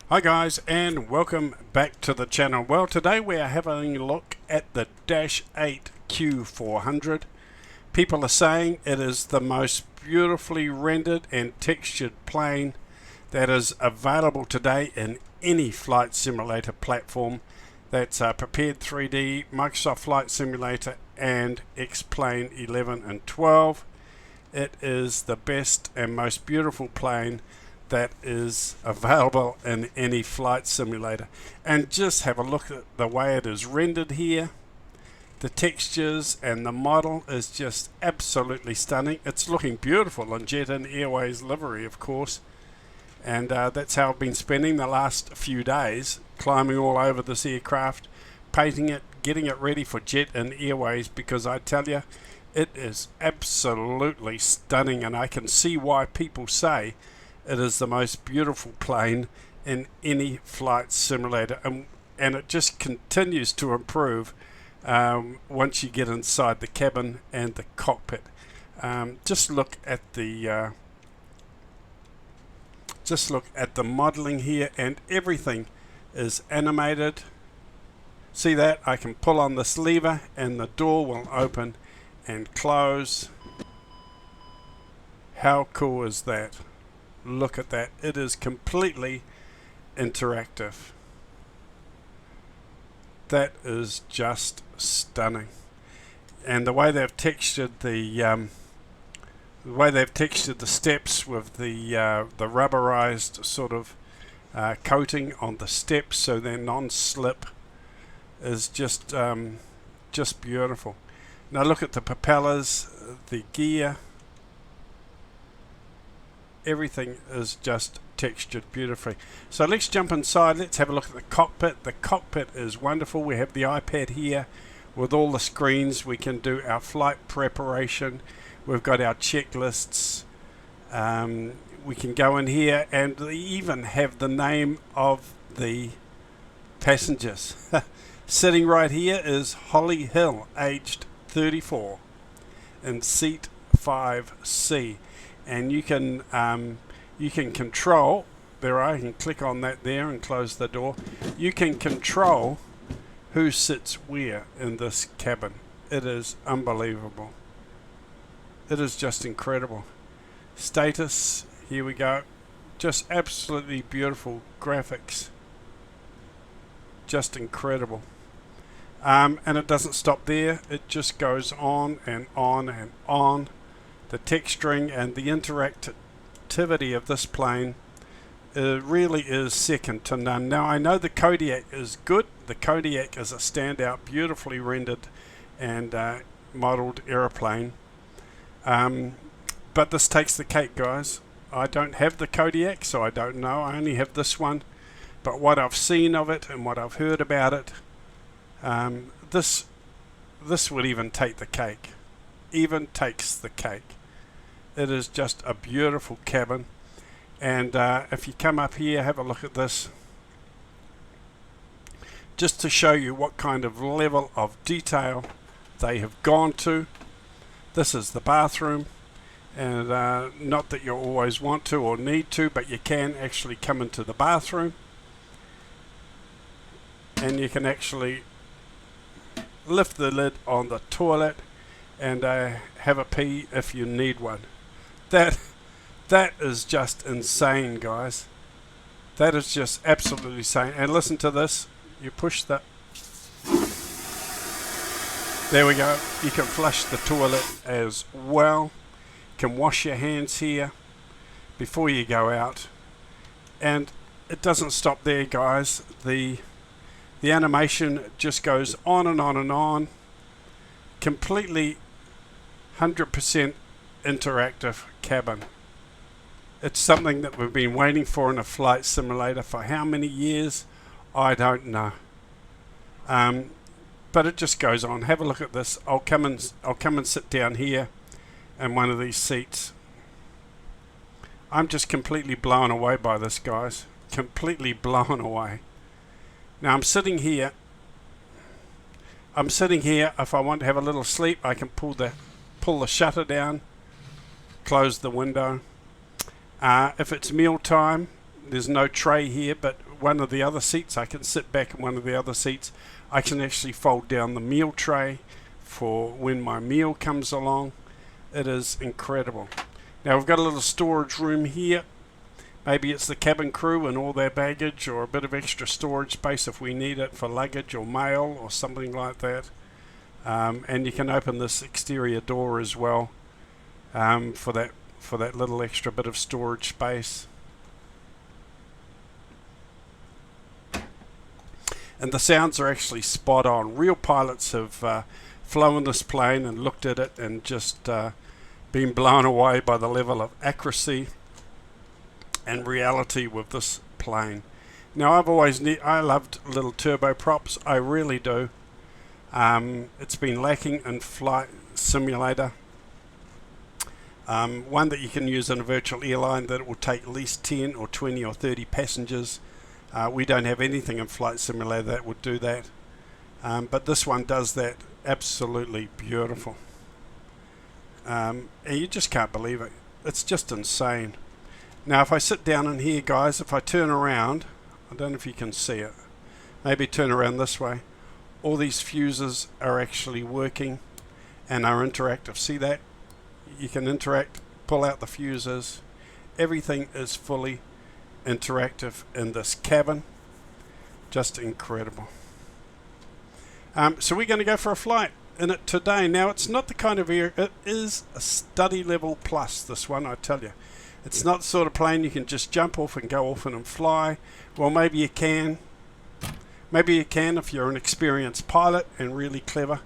Hi guys, and welcome back to the channel. Well, today we are having a look at the Dash8Q400. People are saying it is the most beautifully rendered and textured plane that is available today in any flight simulator platform. That's Prepared 3D, Microsoft Flight Simulator, and X-Plane 11 and 12. It is the best and most beautiful plane that is available in any flight simulator. And just have a look at the way it is rendered here. The textures and the model is just absolutely stunning. It's looking beautiful on Jet and Airways livery, of course. And that's how I've been spending the last few days, climbing all over this aircraft, painting it, getting it ready for Jet and Airways, because I tell you, it is absolutely stunning, and I can see why people say it is the most beautiful plane in any flight simulator, and it just continues to improve once you get inside the cabin and the cockpit. Just look at the modeling here, and everything is animated. See that? I can pull on this lever and the door will open and close. How cool is that? Look at that. It is completely interactive. That is just stunning. And the way they've textured the steps with the rubberized sort of coating on the steps so they're non-slip is just beautiful. Now look at the propellers, the gear. Everything is just textured beautifully. So let's jump inside. Let's have a look at the cockpit. The cockpit is wonderful. We have the iPad here with all the screens. We can do our flight preparation. We've got our checklists. We can go in here and they even have the name of the passengers. Sitting right here is Holly Hill, aged 34, in seat 5C. And you can control there. I can click on that there and close the door. You can control who sits where in this cabin. It is unbelievable. It is just incredible. Status, here we go. Just absolutely beautiful graphics. Just incredible. And it doesn't stop there. It just goes on and on and on. The texturing and the interactivity of this plane really is second to none. Now I know the Kodiak is good. The Kodiak is a standout, beautifully rendered and modeled aeroplane. But this takes the cake, guys. I don't have the Kodiak, so I don't know. I only have this one. But what I've seen of it and what I've heard about it, this would even take the cake. Even takes the cake. It is just a beautiful cabin. And if you come up here, have a look at this, just to show you what kind of level of detail they have gone to. This is the bathroom, and not that you always want to or need to, but you can actually come into the bathroom and you can actually lift the lid on the toilet and have a pee if you need one. That is just insane, guys. That is just absolutely insane. And listen to this. You push that. There we go. You can flush the toilet as well. You can wash your hands here before you go out. And it doesn't stop there, guys. The animation just goes on and on and on. Completely 100% interactive cabin. It's something that we've been waiting for in a flight simulator for how many years? I don't know. But it just goes on. Have a look at this. I'll come and sit down here in one of these seats. I'm just completely blown away by this, guys. Completely blown away. Now I'm sitting here. If I want to have a little sleep, I can pull the shutter down, close the window. If it's meal time, There's no tray here, but one of the other seats, I can sit back in one of the other seats. I can actually fold down the meal tray for when my meal comes along. It is incredible. Now we've got a little storage room here. Maybe it's the cabin crew and all their baggage, or a bit of extra storage space if we need it for luggage or mail or something like that. And you can open this exterior door as well for that little extra bit of storage space. And the sounds are actually spot on. Real pilots have flown this plane and looked at it and just been blown away by the level of accuracy and reality with this plane. Now I loved little turboprops, I really do. It's been lacking in Flight Simulator. One that you can use in a virtual airline that will take at least 10 or 20 or 30 passengers. We don't have anything in Flight Simulator that would do that. But this one does that absolutely beautiful. And you just can't believe it. It's just insane. Now if I sit down in here, guys, if I turn around, I don't know if you can see it, maybe turn around this way, all these fuses are actually working and are interactive. See that? You can interact, pull out the fuses. Everything is fully interactive in this cabin. Just incredible. So we're going to go for a flight in it today. Now it's not the kind of air, it is a study level plus, this one, I tell you. It's not the sort of plane you can just jump off and go off and fly. Well, maybe you can. Maybe you can if you're an experienced pilot and really clever.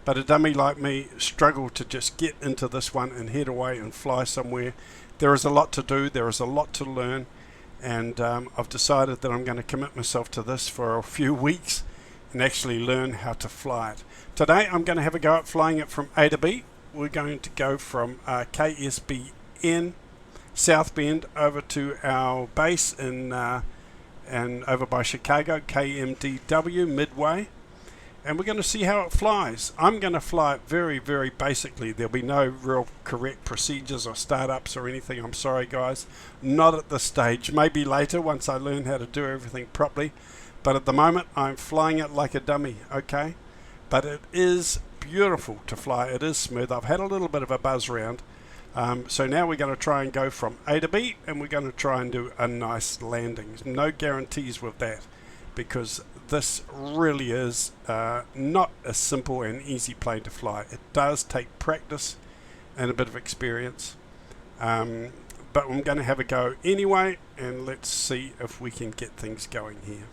But a dummy like me struggled to just get into this one and head away and fly somewhere. There is a lot to do. There is a lot to learn. And I've decided that I'm going to commit myself to this for a few weeks and actually learn how to fly it. Today I'm going to have a go at flying it from A to B. We're going to go from KSBN South Bend over to our base in and over by Chicago, KMDW Midway, and we're going to see how it flies. I'm going to fly it very, very basically. There'll be no real correct procedures or startups or anything. I'm sorry, guys, not at this stage. Maybe later once I learn how to do everything properly, but at the moment I'm flying it like a dummy. Okay, but it is beautiful to fly. It is smooth. I've had a little bit of a buzz round. So now we're going to try and go from A to B, and we're going to try and do a nice landing. No guarantees with that, because this really is not a simple and easy plane to fly. It does take practice and a bit of experience, but I'm going to have a go anyway, and let's see if we can get things going here.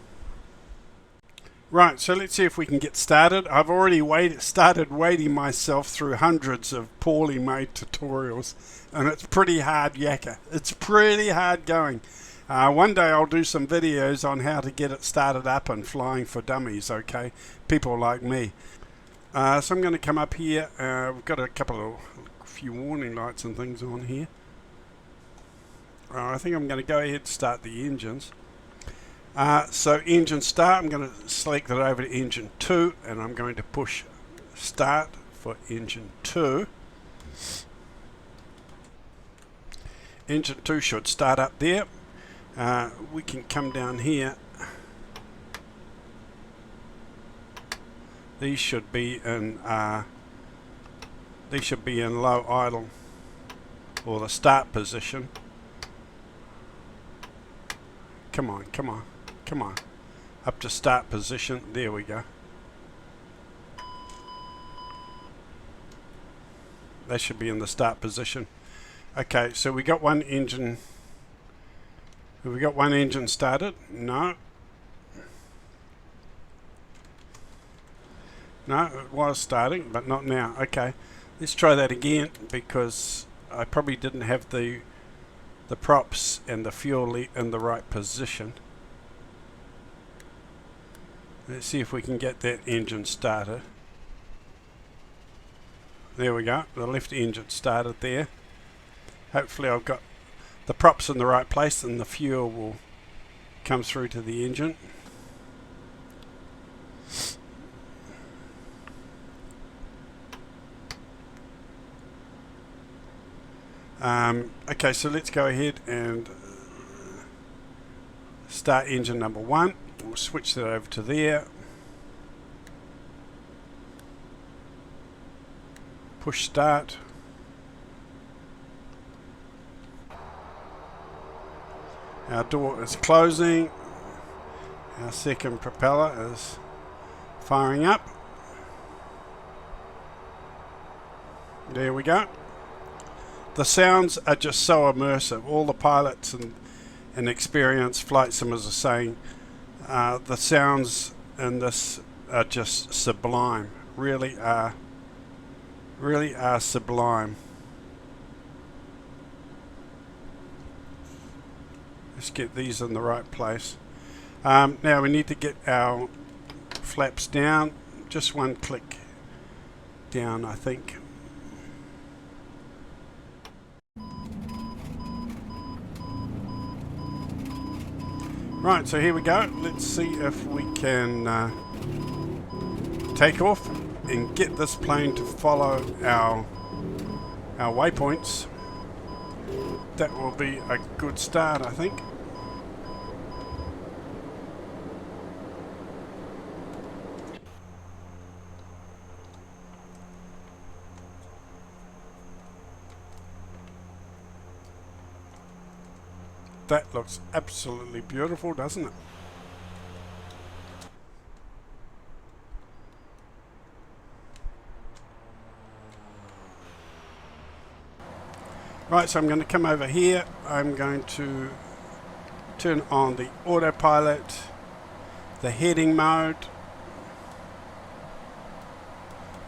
Right, so let's see if we can get started. I've already started wading myself through hundreds of poorly made tutorials, and it's pretty hard yakka. It's pretty hard going. One day I'll do some videos on how to get it started up and flying for dummies, okay? People like me. So I'm going to come up here. We've got a few warning lights and things on here. I think I'm going to go ahead and start the engines. So engine start, I'm going to select it over to engine 2, and I'm going to push start for engine 2. Engine 2 should start up there. We can come down here. These should be in low idle, or the start position. Come on, come on. Come on, up to start position. There we go. They should be in the start position. Okay, so we got one engine. Have we got one engine started? No. No, it was starting, but not now. Okay, let's try that again, because I probably didn't have the props and the fuel in the right position. Let's see if we can get that engine started. There we go, the left engine started there. Hopefully I've got the props in the right place and the fuel will come through to the engine. Okay, so let's go ahead and start engine number 1. We'll switch that over to there. Push start. Our door is closing. Our second propeller is firing up. There we go. The sounds are just so immersive. All the pilots and experienced flight simmers are saying the sounds in this are just sublime. Really are sublime. Let's get these in the right place. Now we need to get our flaps down. Just one click down, I think. Right, so here we go. Let's see if we can take off and get this plane to follow our waypoints. That will be a good start, I think. That looks absolutely beautiful, doesn't it? Right, so I'm going to come over here. I'm going to turn on the autopilot, the heading mode.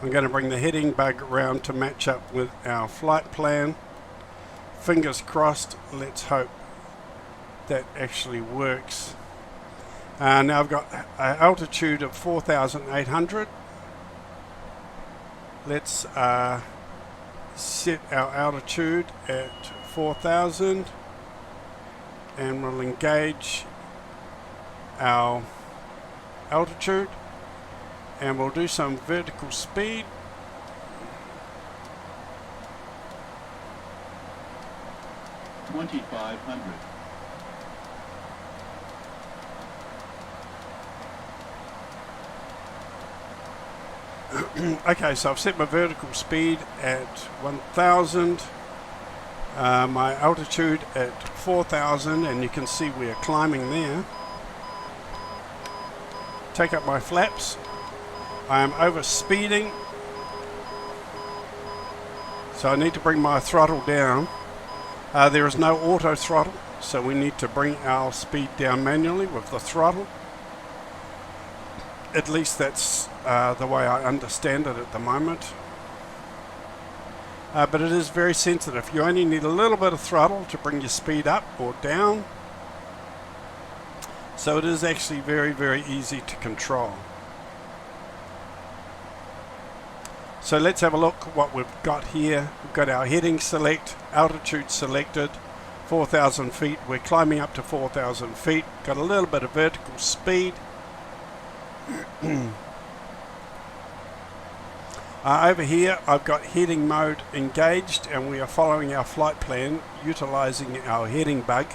I'm going to bring the heading bug around to match up with our flight plan. Fingers crossed. Let's hope that actually works. Now I've got an altitude of 4,800. Let's set our altitude at 4,000 and we'll engage our altitude and we'll do some vertical speed. Okay, so I've set my vertical speed at 1,000, my altitude at 4,000, and you can see we are climbing there. Take up my flaps. I am over speeding, so I need to bring my throttle down. There is no auto throttle, so we need to bring our speed down manually with the throttle. At least that's the way I understand it at the moment. But it is very sensitive. You only need a little bit of throttle to bring your speed up or down. So it is actually very, very easy to control. So let's have a look what we've got here. We've got our heading select, altitude selected, 4,000 feet. We're climbing up to 4,000 feet. Got a little bit of vertical speed. Over here I've got heading mode engaged and we are following our flight plan utilizing our heading bug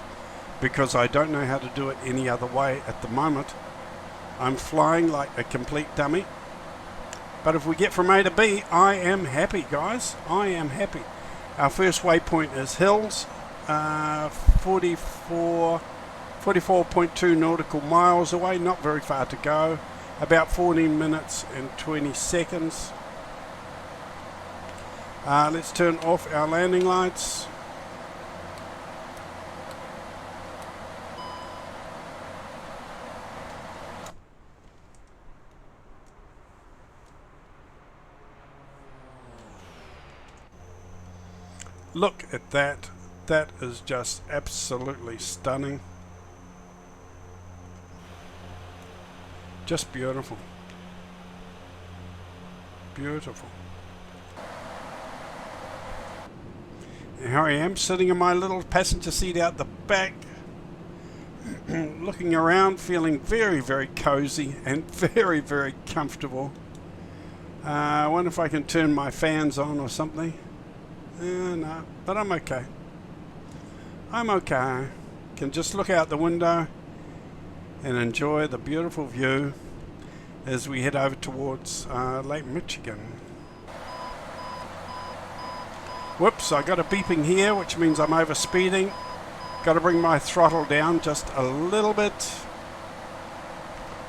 because I don't know how to do it any other way at the moment. I'm flying like a complete dummy, but if we get from A to B, I am happy, guys. I am happy. Our first waypoint is hills, 44.2 nautical miles away, not very far to go. About 14 minutes and 20 seconds. Let's turn off our landing lights. Look at that. That is just absolutely stunning. Just beautiful. Beautiful. And here I am sitting in my little passenger seat out the back, looking around, feeling very, very cozy and very, very comfortable. I wonder if I can turn my fans on or something. No, but I'm okay. I'm okay. Can just look out the window and enjoy the beautiful view as we head over towards Lake Michigan. Whoops, I got a beeping here, which means I'm over speeding. Got to bring my throttle down just a little bit,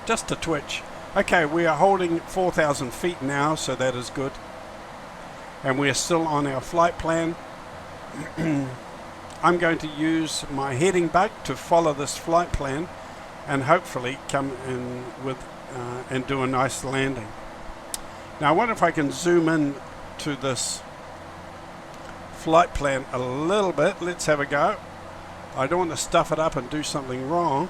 just a twitch. Okay, we are holding 4,000 feet now, so that is good. And we are still on our flight plan. I'm going to use my heading bug to follow this flight plan and hopefully come in with and do a nice landing. Now I wonder if I can zoom in to this flight plan a little bit. Let's have a go. I don't want to stuff it up and do something wrong.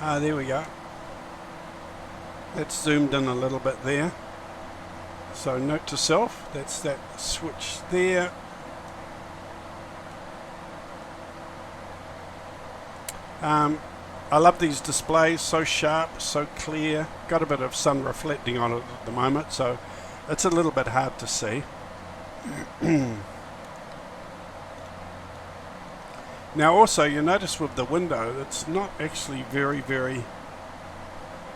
There we go. That's zoomed in a little bit there. So note to self, that's that switch there. I love these displays, so sharp, so clear. Got a bit of sun reflecting on it at the moment, so it's a little bit hard to see. Now also you notice with the window, it's not actually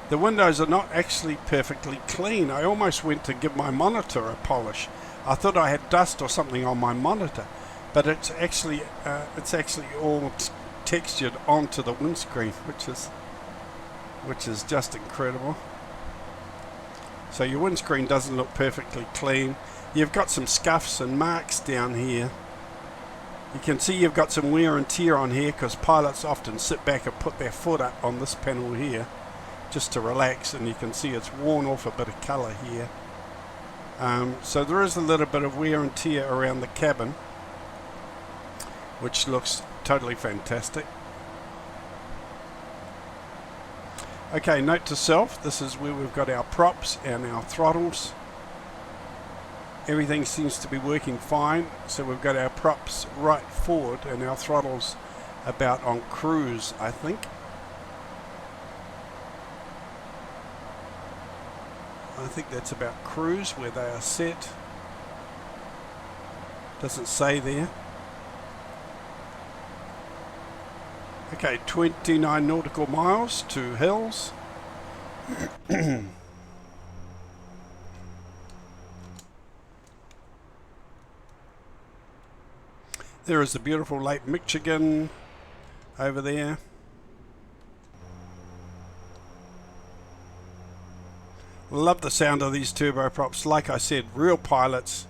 the windows are not actually perfectly clean. I almost went to give my monitor a polish. I thought I had dust or something on my monitor, but it's actually all textured onto the windscreen, which is just incredible. So your windscreen doesn't look perfectly clean. You've got some scuffs and marks down here. You can see you've got some wear and tear on here because pilots often sit back and put their foot up on this panel here just to relax, and you can see it's worn off a bit of colour here. So there is a little bit of wear and tear around the cabin, which looks totally fantastic. Okay, note to self, this is where we've got our props and our throttles. Everything seems to be working fine, so we've got our props right forward and our throttles about on cruise, I think. I think that's about cruise where they are set. Doesn't say there. Okay, 29 nautical miles to hills. There is the beautiful Lake Michigan over there. Love the sound of these turboprops. Like I said, real pilots,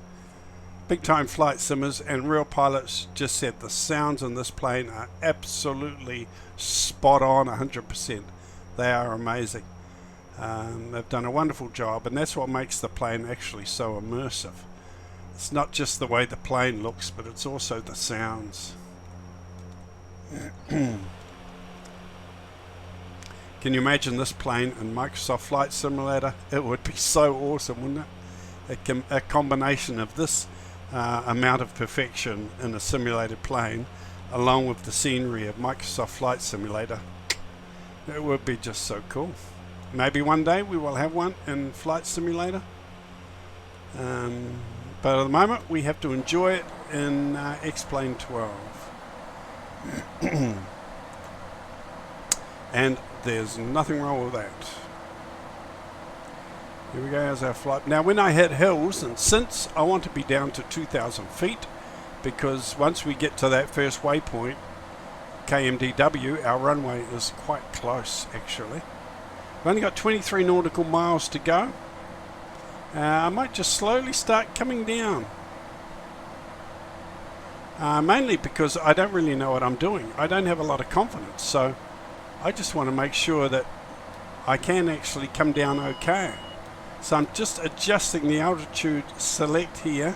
big time flight simmers and real pilots just said the sounds in this plane are absolutely spot on, 100%. They are amazing. They've done a wonderful job, and that's what makes the plane actually so immersive. It's not just the way the plane looks, but it's also the sounds. Can you imagine this plane in Microsoft Flight Simulator? It would be so awesome, wouldn't it? A combination of this amount of perfection in a simulated plane, along with the scenery of Microsoft Flight Simulator. It would be just so cool. Maybe one day we will have one in Flight Simulator. But at the moment we have to enjoy it in X-Plane 12. And there's nothing wrong with that. Here we go as our flight. Now when I hit hills, and since I want to be down to 2,000 feet, because once we get to that first waypoint, KMDW, our runway is quite close actually. We've only got 23 nautical miles to go. I might just slowly start coming down. Mainly because I don't really know what I'm doing. I don't have a lot of confidence, so I just want to make sure that I can actually come down okay. So I'm just adjusting the altitude select here,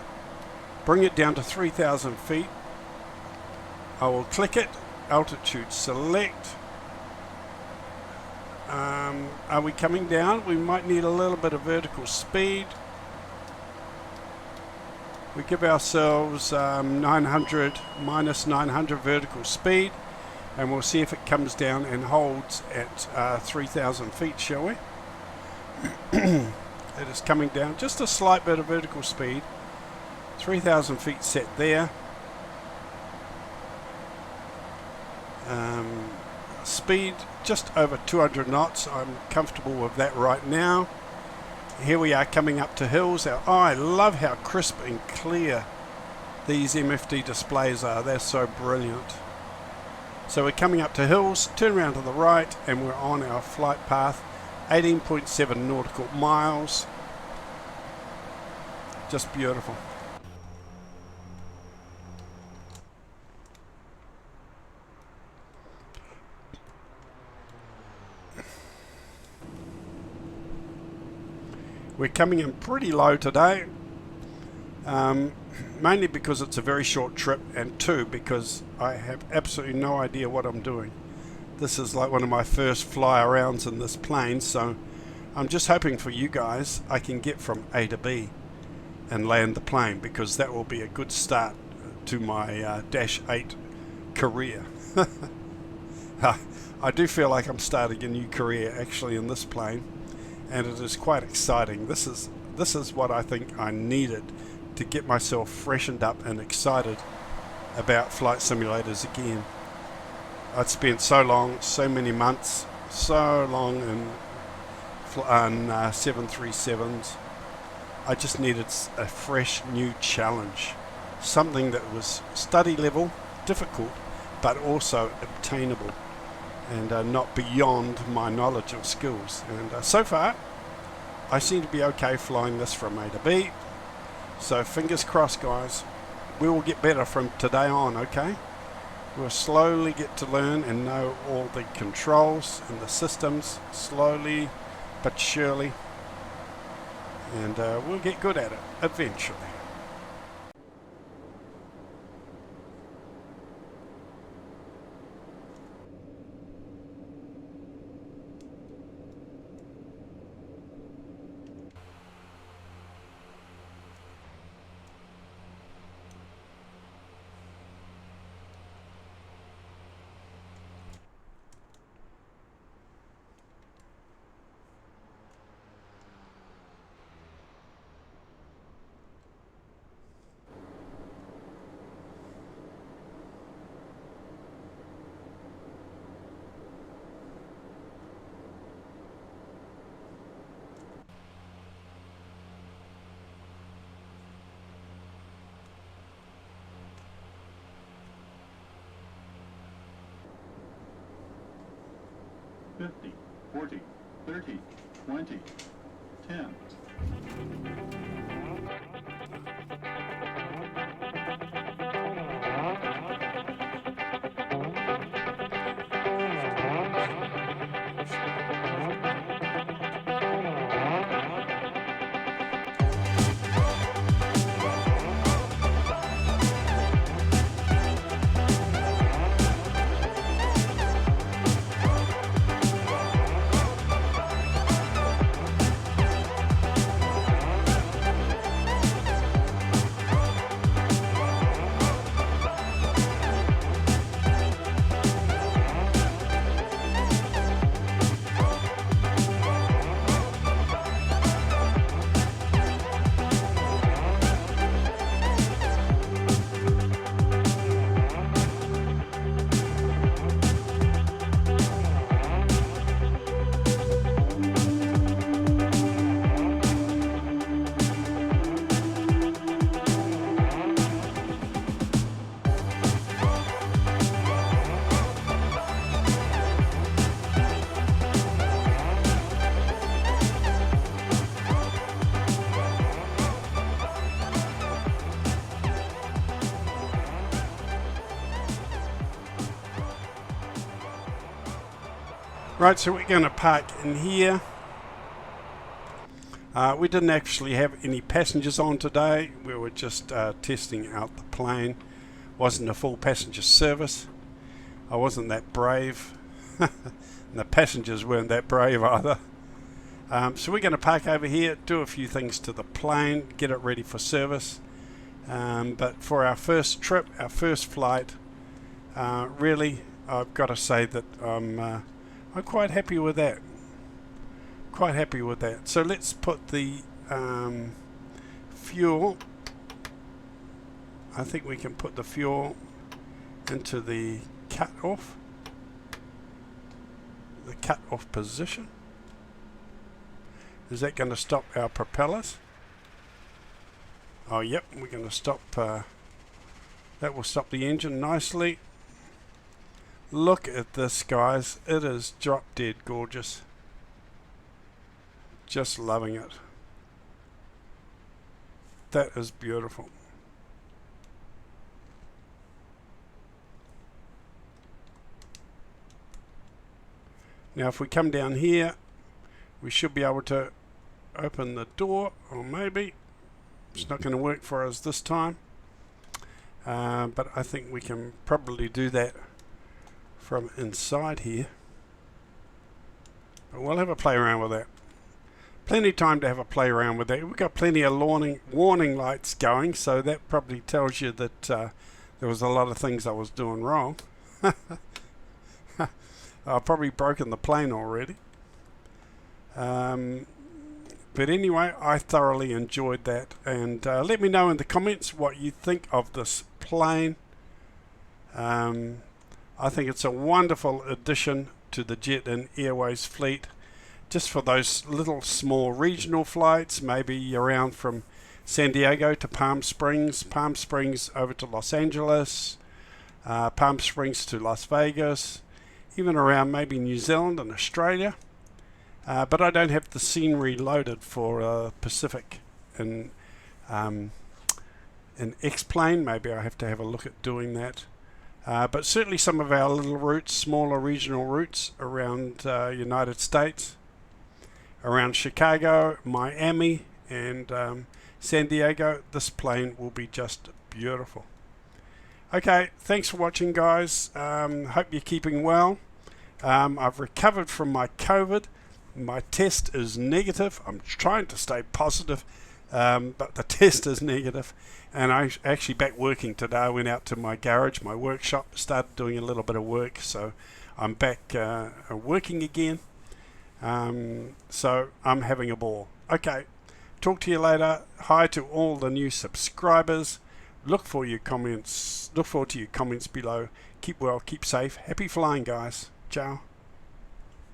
bring it down to 3,000 feet. I will click it, altitude select. Are we coming down? We might need a little bit of vertical speed. We give ourselves 900, minus 900 vertical speed, and we'll see if it comes down and holds at 3,000 feet, shall we? It is coming down just a slight bit of vertical speed. 3,000 feet set there. Speed just over 200 knots. I'm comfortable with that right now. Here we are coming up to hills. Oh, I love how crisp and clear these MFD displays are. They're so brilliant. So we're coming up to hills, turn around to the right, and we're on our flight path. 18.7 nautical miles. Just beautiful. We're coming in pretty low today, mainly because it's a very short trip, and two, because I have absolutely no idea what I'm doing. This is like one of my first fly arounds in this plane, so I'm just hoping for you guys I can get from A to B and land the plane, because that will be a good start to my Dash 8 career. I do feel like I'm starting a new career actually in this plane, and it is quite exciting. This is what I think I needed to get myself freshened up and excited about flight simulators again. I'd spent so long, so many months, so long in 737s. I just needed a fresh new challenge, something that was study level, difficult, but also obtainable, and not beyond my knowledge or skills. And so far I seem to be okay flying this from A to B, so fingers crossed guys, we will get better from today on. Okay, we'll slowly get to learn and know all the controls and the systems, slowly but surely, and we'll get good at it eventually. Fifty, 40, 30, 20, 10. Right, so we're going to park in here. We didn't actually have any passengers on today. We were just testing out the plane. Wasn't a full passenger service. I wasn't that brave. And the passengers weren't that brave either. So we're going to park over here, do a few things to the plane, get it ready for service. But for our first trip, our first flight, really, I've got to say that I'm quite happy with that. Quite happy with that. So let's put the fuel. I think we can put the fuel into the cut off. the cut off position. Is that going to stop our propellers? Oh yep, we're going to stop, that will stop the engine nicely. Look at this, guys, it is drop dead gorgeous. Just loving it. That is beautiful. Now if we come down here, we should be able to open the door, or maybe it's not going to work for us this time, but I think we can probably do that from inside here. But we'll have a play around with that. Plenty of time to have a play around with that. We've got plenty of warning lights going, so that probably tells you that there was a lot of things I was doing wrong. I've probably broken the plane already. But anyway, I thoroughly enjoyed that, and let me know in the comments what you think of this plane. I think it's a wonderful addition to the Jet and Airways fleet, just for those little small regional flights, maybe around from San Diego to Palm Springs over to Los Angeles, Palm Springs to Las Vegas, even around maybe New Zealand and Australia. But I don't have the scenery loaded for Pacific and an X-plane. Maybe I have to have a look at doing that. But certainly some of our little routes, smaller regional routes around United States, around Chicago, Miami, and San Diego, this plane will be just beautiful. Okay, thanks for watching, guys. Hope you're keeping well. I've recovered from my COVID. My test is negative. I'm trying to stay positive, but the test is negative. And I'm actually back working today. I went out to my garage, my workshop, started doing a little bit of work, so I'm back working again. So I'm having a ball. Okay, talk to you later. Hi to all the new subscribers. Look for your comments. Look forward to your comments below. Keep well, keep safe. Happy flying, guys. Ciao.